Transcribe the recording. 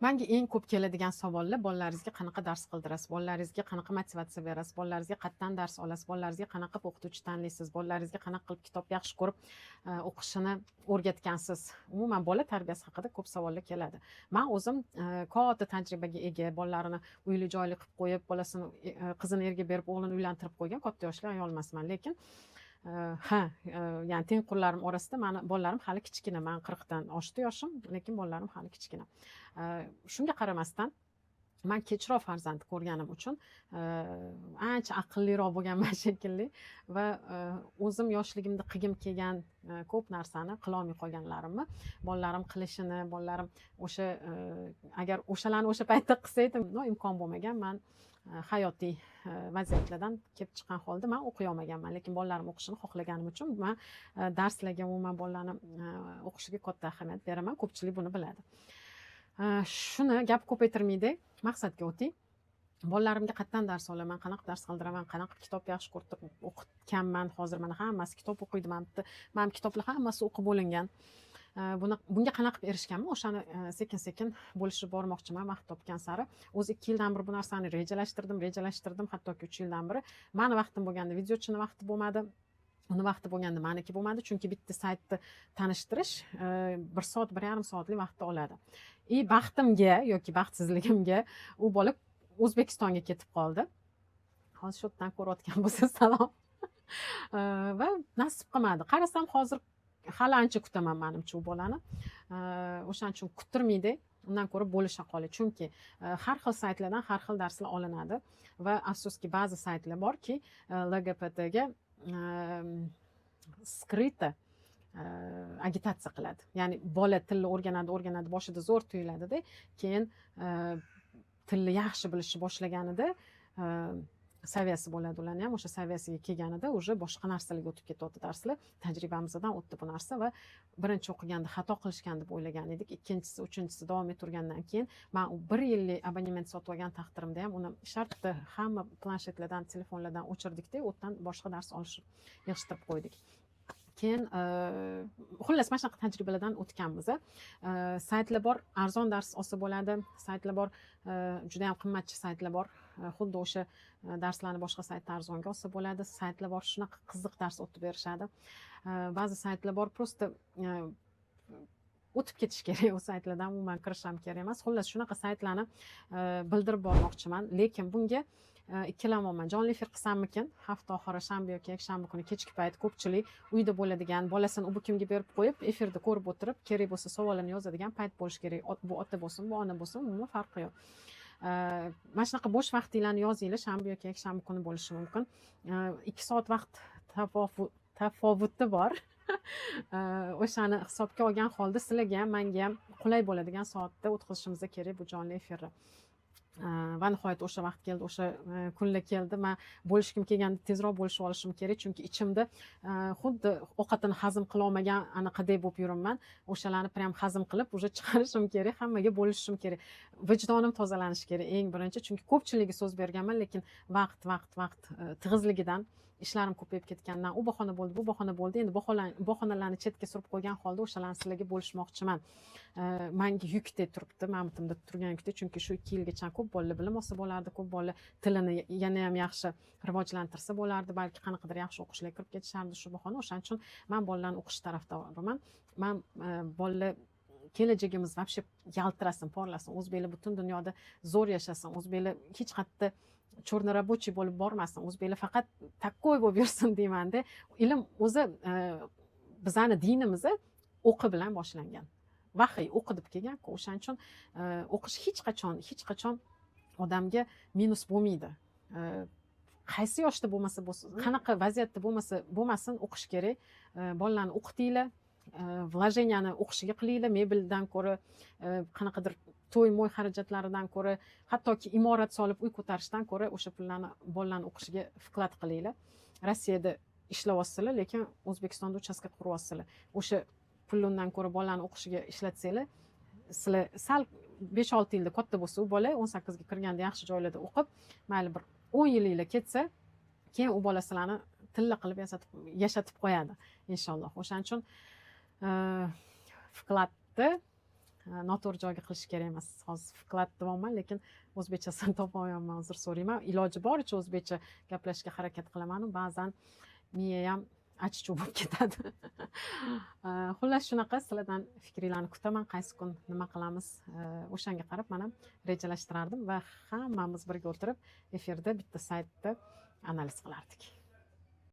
Menga eng ko'p keladigan savollar: bolalaringizga qanaqa dars qildirasiz, bolalaringizga qanaqa motivatsiya berasiz, bolalaringizga qayerdan dars olasiz, bolalaringizga qanaqa o'qituvchi tanlaysiz, bolalaringizga qanaqa qilib kitob yaxshi ko'rib o'qishini o'rgatgansiz. Umuman bola tarbiyasi haqida ko'p savollar keladi. Men o'zim katta tajribaga ega, bolalarini uyli joyli qilib qo'yib, bolasini qizini erga berib, o'g'lini uylantirib qo'ygan katta yoshli ayol emasman, lekin ya'ni tengqurlarim orasida mani bolalarim hali kichkina. Men 40 dan oshdi yoshim, lekin bolalarim hali kichkina. Shunga qaramasdan men kechroq farzand ko'rganim uchun ancha aqlliroq bo'lganman shekilli va o'zim yoshligimda qilgim kelgan ko'p narsani qilolmay qolganlarimni bolalarim qilishini, bolalarim o'sha agar o'shalarni o'sha paytda qilsa edim, imkon bo'lmagan. Men hayotiy vaziyatlardan kelib chiqqan holda men o'qiy olmaganman, lekin bolalarim o'qishini xohlaganim uchun men darslarga, umuman bolalarni o'qishiga katta ahamiyat beraman. Ko'pchilik buni biladi. Shuni gap ko'paytirmaydi, maqsadga o'ting. Bolalarimga qayerdan dars olaman, qanaqa dars qildiraman, qanaqa kitob yaxshi ko'rib o'qitganman. Hozir mana hammasi kitob o'qiydi. Men kitoblar hammasi o'qib bo'lingan. Bunga qanaqa qilib erishganman, o'shani sekin sekin bo'lishib bormoqchiman vaqt topgan sari. O'zi 2 yildan beri bu narsani rejalashtirdim, hattoki 3 yildan beri. Meni vaqtim bo'lganda videochini vaqti bo'lmadi. Uni vaqti bo'lganda meniki bo'lmadi, chunki bitta saytni tanishtirish 1 soat, 1,5 soatlik vaqtni oladi. Baxtimga yoki baxtsizligimga u bola O'zbekistonga ketib qoldi. Hozir shu yerdan ko'rayotgan bo'lsa salom. Va nasib qilmadi. Qarasam hozir hali ancha kutaman menimcha u bolani. O'shaning uchun kuttirmaydi. Undan ko'ra bo'lisha qoladi. Chunki har xil saytlardan har xil darslar olinadi va afsuski ba'zi saytlar borki, LGBTga skrita agitatsiya qiladi. Ya'ni bola tilni o'rganadi, boshida zo'r tuyuladida, keyin tilni yaxshi bilishni boshlaganida saviyasi bo'ladi ularning ham. O'sha saviyasiga kelganida уже boshqa narsalarga o'tib ketyapti darslar. Tajribamizdan o'tdi bu narsa va birinchi o'qiganda xato qilishgan deb o'ylagan edik. Ikkinchisi, uchinchisi davom ettirgandan keyin men 1 yillik abonement sotib olgan taqdirimda ham uni shartda hamma planshetlardan, telefonlardan o'chirdikda, o'tdan boshqa dars olishni yig'ishtirib qo'ydik. Keyin xullas mana shunaqa tajribalardan o'tganmiz. Saytlar bor, arzon dars olsa bo'ladi, saytlar bor, juda ham qimmatchi saytlar bor. Xuddi o'sha darslarni boshqa saytda arzonga olsa bo'ladi. Saytlar bor, shunaqa qiziq dars o'tib berishadi. Ba'zi saytlar bor, prosta o'tib ketish kerak, u saytlardan umuman kirish ham kerak emas. Xullas shunaqa saytlarni bildirib bormoqchiman, lekin bunga ikkilanmayman. Jonli efir qilsammikin, hafta oxiri shanba yoki yakshanba kuni kechki payt ko'pchilik uyda bo'ladigan, bolasini u kimga berib qo'yib, efirda ko'rib o'tirib, kerak bo'lsa savolini yozadigan payt bo'lish kerak. Bu ota bo'lsin, bu ona bo'lsin, umuman farqi yo'q. Mana shunaqa bo'sh vaqtinglarni yozinglar, shanba yoki yakshanba kuni bo'lishi mumkin. 2 soat vaqt tafovuti bor. O'shani hisobga olgan holda sizlarga ham, menga ham qulay bo'ladigan soatda o'tkazishimiz kerak bu jonli efirni. Va nihoyat o'sha vaqt keldi, o'sha kunlar keldi. Men bo'lishkim kelganda tezroq bo'lishib olishim kerak, chunki ichimda xuddi ovqatini hazm qila olmagan anaqadek bo'lib yuribman. O'shalarni prям hazm qilib, уже chiqarishim kerak, hammaga bo'lishim kerak. Vijdonim tozalanishi kerak eng birinchi, chunki ko'pchiligiga so'z berganman, lekin vaqt tig'izligidan, ishlarim ko'payib ketgandan u bahona bo'ldi, bu bahona bo'ldi. Endi bahonalarni chetga surib qo'ygan holda o'shalarni sizlarga bo'lishmoqchiman. Menga yukdek turibdi, ma'mitimda turgan yukdek, chunki shu 2 yilgacha ko'p bolalar bilim olsa bo'lardi, ko'p bolalar tilini yana ham yaxshi rivojlantirsa bo'lardi, balki qanaqadir yaxshi o'qishlarga kirib ketishardi shu bahona. O'shaning uchun men bolalarni o'qish tarafdoriman. Men bolalar kelajagimiz вообще yaltirasin, porlasin, o'zbeklar butun dunyoda zo'r yashasin, o'zbeklar hech qayerda chorna рабочий bo'lib bormasin, o'zbeklar faqat takkoy bo'lib yursin deymanda. Ilm o'zi bizani dinimiz o'qi bilan boshlangan. Vahiy o'qi deb kelgan-ku. O'shaning uchun o'qish hech qachon odamga minus bo'lmaydi. Qaysi yoshda bo'lmasa bo'lsin, qanaqa vaziyatda bo'lmasin o'qish kerak. Bolalarni o'qitinglar, vlojeniyani o'qishiga qilinglar, mebeldan ko'ra, qanaqadir to'y-mo'y xarajatlaridan ko'ra, hattoki imorat solib uy ko'tarishdan ko'ra o'sha pullarni bolalarni o'qishiga vklad qilinglar. Rossiyada ishlayapsizlar, lekin O'zbekistonda uchastka quryapsizlar. O'sha pullardan ko'ra bolalarni o'qishiga ishlatsanglar, sizlar sal 5-6 yilda katta bo'lsa, u bola 18 ga kirganda yaxshi joylarda o'qib, mayli bir 10 yilinglar ketsa, keyin u bola sizlarni tilla qilib yashatib qo'yadi inshaalloh. O'shaning uchun vkladni noto'g'ri joyga qilish kerak emas. Hozir vklad deyapman, lekin o'zbekchasini topolmayapman, uzr so'rayman. Iloji boricha o'zbekcha gaplashishga harakat qilaman. Ba'zan miya ham achchiq bo'lib ketadi. Xullas shunaqa, sizlardan fikringlarni kutaman. Qaysi kun nima qilamiz, o'shanga qarab mana rejalashtirardim va hammamiz birga o'tirib efirda bitta saytda analiz qilardik.